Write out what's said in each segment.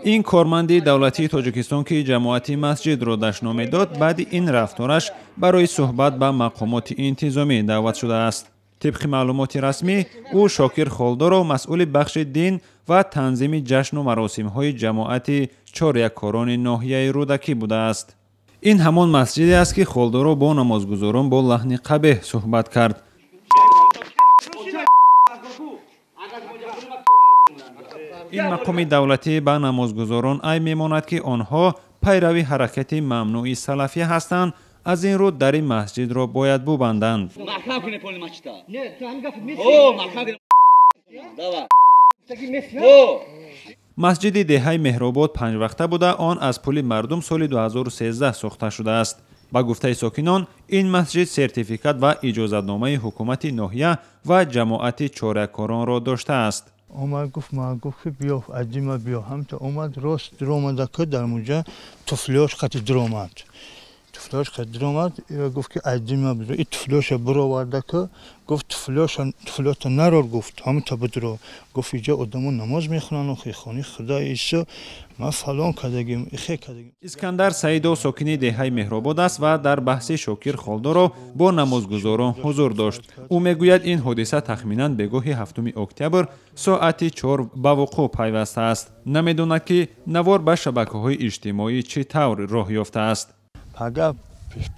این کارمند دولتی تاجیکستان که جماعت مسجد را دشنامه داد بعد این رفتارش برای صحبت با مقامات انتظامی دعوت شده است. طبق معلومات رسمی او شاکر خالدارو مسئول بخش دین و تنظیم جشن و مراسم های جماعت چاریککاران ناحیه رودکی بوده است. این همان مسجدی است که خالدارو با نمازگزاران با لحن قبیح صحبت کرد. این مقام دولتی به نمازگزاران ای میماند که آنها پیروی حرکت ممنوع سلفی هستند، از این رو در این مسجد را باید ببندند. مسجد دهه مهرآباد 5 وقته بوده، آن از پول مردم سال 2013 ساخته شده است. با گفته ساکنان این مسجد سرتیفیکات و اجازتنامه حکومت ناحیه و جماعت چاریککاران را داشته است. اومد گفت ما گفت بیا عجیمه بیا هم تا اومد راست درآمد که در اونجا طفلاش خط درآمد گفت که عجیمه بیا این طفلاش برآورده که گفت طفلات نرار گفت هم تا بدرو گفت اینجا آدمو نماز میخونن و خیخانی خدا عیسی ما فلان کردیم اسکندر سعیدو ساکن دهه مهرآباد است و در بحث شاکر خالدارو با نمازگزاران حضور داشت. او میگوید این حادثه تخمینا بگاه 7 اکتبر ساعت 4 به وقوع پیوسته است. نمیداند که نوار به شبکه‌های اجتماعی چطور راه یافته است. پگاه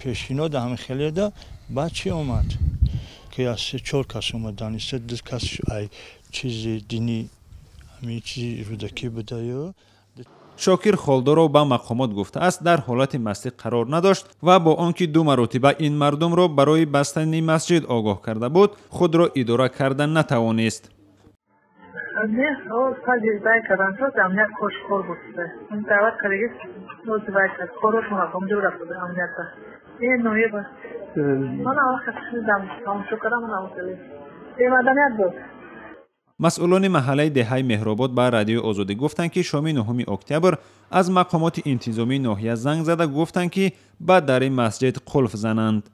پیشیناد همه خیلی ده بچه اومد که از 4 کس اومدن است، 2 کس چیز دینی همین چیز رودکی بوده. شاکر خالدارو به مقامات گفته است در حالت مستی قرار نداشت و با آنکه 2 مرتبه این مردم را برای بستن مسجد آگاه کرده بود خود را اداره کردن نتوانست. مسئولان محله دهه مهرآباد به رادیو آزادی گفتند که شام 9 اکتبر از مقامات انتظامی ناحیه زنگ زده گفتند که به در مسجد قلف زنند.